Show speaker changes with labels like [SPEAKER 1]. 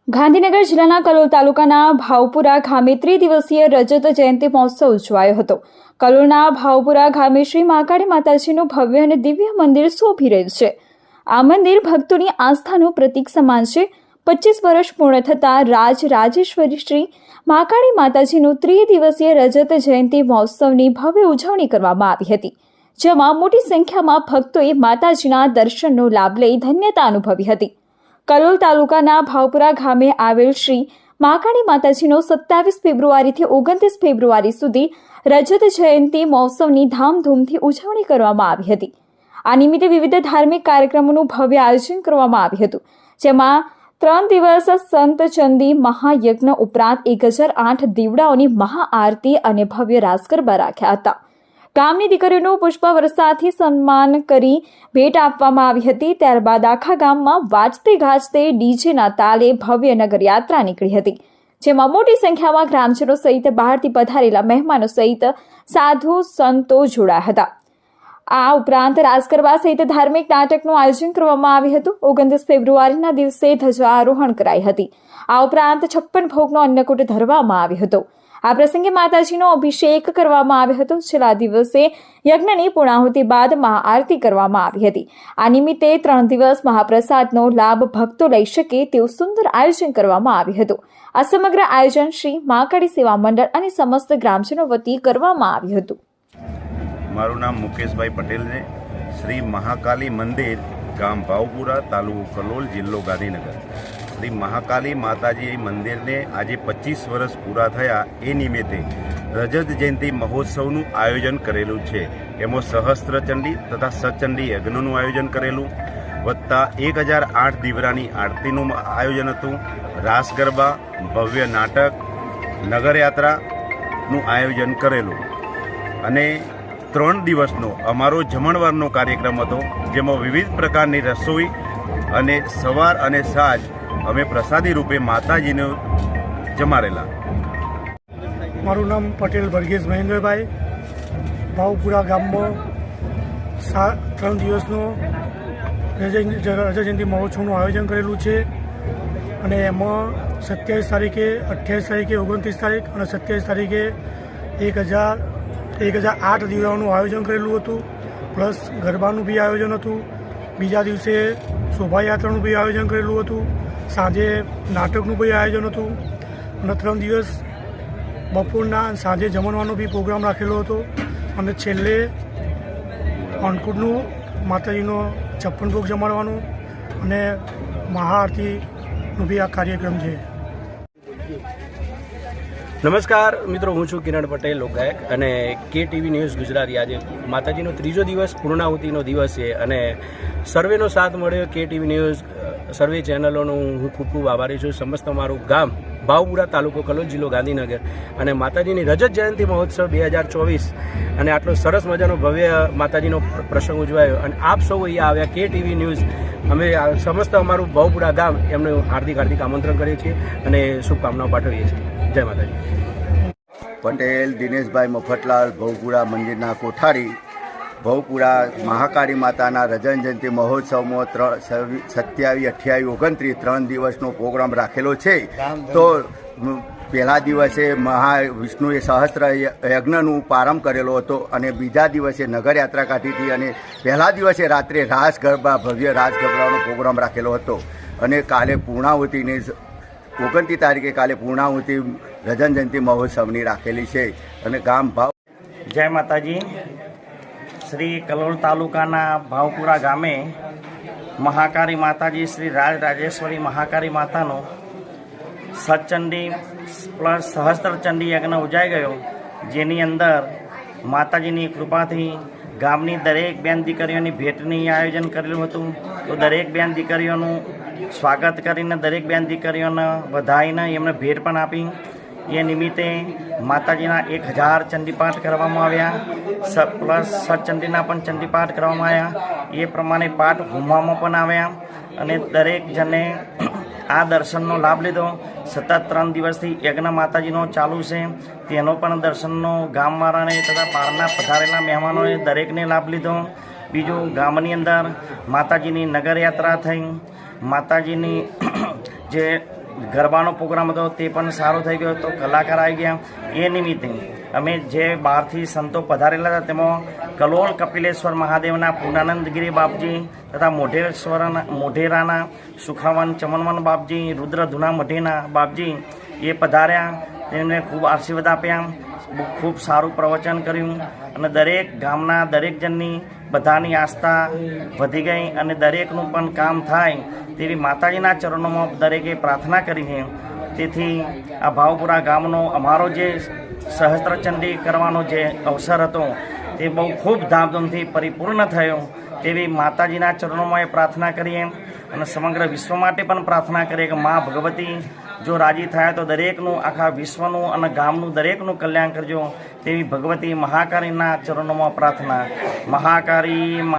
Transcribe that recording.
[SPEAKER 1] ગાંધીનગર જિલ્લાના કલોલ તાલુકાના ભાવપુરા ગામે ત્રિદિવસીય રજત જયંતિ મહોત્સવ ઉજવાયો હતો। કલોલના ભાવપુરા ગામે શ્રી મહાકાળી માતાજીનું ભવ્ય અને દિવ્ય મંદિર શોભી રહ્યું છે। આ મંદિર ભક્તોની આસ્થાનું પ્રતીક સમાન છે। 25 વર્ષ પૂર્ણ થતાં રાજેશ્વરી શ્રી મહાકાળી માતાજીનું ત્રિદિવસીય રજત જયંતિ મહોત્સવની ભવ્ય ઉજવણી કરવામાં આવી હતી, જેમાં મોટી સંખ્યામાં ભક્તોએ માતાજીના દર્શનનો લાભ લઈ ધન્યતા અનુભવી હતી। કલોલ તાલુકાના ભાવપુરા ગામે આવેલ શ્રી મહાકાળી માતાજીનો 27 ફેબ્રુઆરીથી 29 ફેબ્રુઆરી સુધી રજત જયંતિ મહોત્સવની ધામધૂમથી ઉજવણી કરવામાં આવી હતી। આ નિમિત્તે વિવિધ ધાર્મિક કાર્યક્રમોનું ભવ્ય આયોજન કરવામાં આવ્યું હતું, જેમાં 3 દિવસ સંત ચંદી મહાયજ્ઞ ઉપરાંત 1008 દીવડાઓની મહાઆરતી અને ભવ્ય રાસ ગરબા રાખ્યા હતા। ગામની દીકરીઓનું પુષ્પવર્ષાથી સન્માન કરી ભેટ આપવામાં આવી હતી। ત્યારબાદ આખા ગામમાં વાજતે ગાજતે ડીજેના તાલે ભવ્ય નગરયાત્રા નીકળી હતી, જેમાં મોટી સંખ્યામાં ગ્રામજનો સહિત બહારથી પધારેલા મહેમાનો સહિત સાધુ સંતો જોડાયા હતા। આ ઉપરાંત રાસ ગરબા સહિત ધાર્મિક નાટકનું આયોજન કરવામાં આવ્યું હતું। 29 ફેબ્રુઆરીના દિવસે ધ્વજારોહણ કરાઈ હતી। આ ઉપરાંત 56 ભોગનો અન્નકૂટ ધરવામાં આવ્યો હતો। આ પ્રસંગે માતાજીનો અભિષેક કરવામાં આવ્યો હતો। છેલ્લા દિવસે યજ્ઞની પૂર્ણાહુતિ બાદ મહાઆરતી કરવામાં આવી હતી। આ નિમિત્તે 3 દિવસ મહાપ્રસાદનો લાભ ભક્તો લઈ શકે તેવું સુંદર આયોજન કરવામાં આવ્યું હતું। આ સમગ્ર આયોજન શ્રી મહાકાળી સેવા મંડળ અને સમસ્ત ગ્રામજનો વતી કરવામાં આવ્યું હતું।
[SPEAKER 2] મારું નામ મુકેશભાઈ પટેલ છે। શ્રી મહાકાલી મંદિર, ગામ ભાવપુરા, તાલુકો કલોલ, જિલ્લો ગાંધીનગર। શ્રી મહાકાલી માતાજી મંદિરને આજે 25 વર્ષ પૂરા થયા એ નિમિત્તે રજત જયંતિ મહોત્સવનું આયોજન કરેલું છે। એમાં સહસ્ત્રચંડી તથા સચંડી યજ્ઞનું આયોજન કરેલું, વત્તા 1008 દીવડાની આરતીનું આયોજન હતું, રાસ ગરબા, ભવ્ય નાટક, નગરયાત્રાનું આયોજન કરેલું અને 3 દિવસનો અમારો જમણવારનો કાર્યક્રમ હતો, જેમાં વિવિધ પ્રકારની રસોઈ અને સવાર અને સાંજ અમે પ્રસાદી રૂપે માતાજીને જમાડેલા।
[SPEAKER 3] મારું નામ પટેલ વર્ગીસ મહેન્દ્રભાઈ। ભાવપુરા ગામમાં 3 દિવસનો રજત જયંતિ મહોત્સવનું આયોજન કરેલું છે અને એમાં 27 તારીખે, 28 તારીખે, 29 તારીખ અને 27 તારીખે 1008 દીવડાઓનું આયોજન કરેલું હતું, પ્લસ ગરબાનું બી આયોજન હતું। બીજા દિવસે શોભાયાત્રાનું બી આયોજન કરેલું હતું, સાંજે નાટકનું બી આયોજન હતું અને 3 દિવસ બપોરના સાંજે જમણવાનો બી પ્રોગ્રામ રાખેલો હતો અને છેલ્લે અન્નકૂટનું માતાજીનો 56 ભોગ જમાડવાનું અને મહાઆરતીનો બી આ કાર્યક્રમ છે।
[SPEAKER 4] નમસ્કાર મિત્રો, હું છું કિરણ પટેલ, લોકગાયક અને KTV ન્યૂઝ ગુજરાતી। આજે માતાજીનો 3જો દિવસ, પૂર્ણાહુતિનો દિવસ છે અને સર્વેનો સાથ મળ્યો KTV ન્યૂઝ સર્વે ચેનલોનો હું ખૂબ ખૂબ આભારી છું। સમસ્ત મારું ગામ ભાવપુરા, તાલુકો કલોલ, જિલ્લો ગાંધીનગર અને માતાજીની રજત જયંતિ મહોત્સવ 2024 અને આટલો સરસ મજાનો ભવ્ય માતાજીનો પ્રસંગ ઉજવાયો અને આપ સૌ અહીંયા આવ્યા KTV ન્યૂઝ। અમે સમસ્ત અમારું ભાવપુરા ગામ એમનું હાર્દિક આમંત્રણ કરીએ છીએ અને શુભકામનાઓ પાઠવીએ છીએ। જય માતાજી।
[SPEAKER 5] પટેલ દિનેશભાઈ મફતલાલ, ભાવપુરા મંદિરના કોઠારી। ભાવપુરા મહાકાળી માતાના રજત જયંતિ મહોત્સવમાં 27, 28, 29 3 દિવસનો પ્રોગ્રામ રાખેલો છે। તો પહેલા દિવસે વિષ્ણુએ સહસ્ત્ર યજ્ઞનું પ્રારંભ કરેલો હતો અને બીજા દિવસે નગરયાત્રા કાઢી હતી અને પહેલા દિવસે રાત્રે રાસ ગરબા, ભવ્ય રાસ ગરબાનો પ્રોગ્રામ રાખેલો હતો અને કાલે પૂર્ણાહુતિની 29 તારીખે કાલે પૂર્ણાહુતિ રજત જયંતિ મહોત્સવની રાખેલી છે અને ગામ ભાવ।
[SPEAKER 6] જય માતાજી। શ્રી કલોલ તાલુકાના ભાવપુરા ગામે મહાકાળી માતાજી શ્રી રાજેશ્વરી મહાકાળી માતાનો સચંડી પ્લસ સહસ્ત્રચંડી યજ્ઞ ઉજાઈ ગયો, જેની અંદર માતાજીની કૃપાથી ગામની દરેક બેન દીકરીઓની ભેટની આયોજન કરેલું હતું। તો દરેક બેન દીકરીઓનું સ્વાગત કરીને દરેક બેન દીકરીઓને વધાઈને એમને ભેટ પણ આપી। એ નિમિત્તે માતાજીના 1000 ચંડીપાઠ કરવામાં આવ્યા, પ્લસ સચંડીના પણ ચંડીપાઠ કરવામાં આવ્યા। એ પ્રમાણે પાઠ ઘૂમવામાં પણ આવ્યા અને દરેક જણે આ દર્શનનો લાભ લીધો। સતત 3 દિવસથી યજ્ઞ માતાજીનો ચાલુ છે, તેનો પણ દર્શનનો ગામવાળાને તથા બહારના પધારેલા મહેમાનોએ દરેકને લાભ લીધો। બીજું, ગામની અંદર માતાજીની નગરયાત્રા થઈ, માતાજીની જે ગરબાનો પ્રોગ્રામ હતો તે પણ સારો થઈ ગયો હતો, કલાકાર આવી ગયા. એ નિમિત્તે અમે જે બહારથી સંતો પધારેલા હતા તેમાં કલોલ કપિલેશ્વર મહાદેવના પૂર્ણાનંદગીરી બાપજી તથા મોઢેરાના સુખાવન ચમનવન બાપજી, રુદ્રધુના મઢેના બાપજી એ પધાર્યા. તેમને ખૂબ આશીર્વાદ આપ્યા, ખૂબ સારું પ્રવચન કર્યું અને દરેક ગામના દરેક જણની બધાની આસ્થા વધી ગઈ અને દરેકનું પણ કામ થાય તેવી માતાજીના ચરણોમાં દરેકે પ્રાર્થના કરી છે. તેથી આ ભાવપુરા ગામનો અમારો જે સહસ્ત્રચંડી કરવાનો જે અવસર હતો તે બહુ ખૂબ ધામધૂમથી પરિપૂર્ણ થયો તેવી માતાજીના ચરણોમાં એ પ્રાર્થના કરીએ અને સમગ્ર વિશ્વ માટે પણ પ્રાર્થના કરીએ કે મા ભગવતી જો રાજી થાય તો દરેકનું, આખા વિશ્વનું અને ગામનું દરેકનું કલ્યાણ કરજો તેવી ભગવતી મહાકાળીના ચરણોમાં પ્રાર્થના. મહાકાળી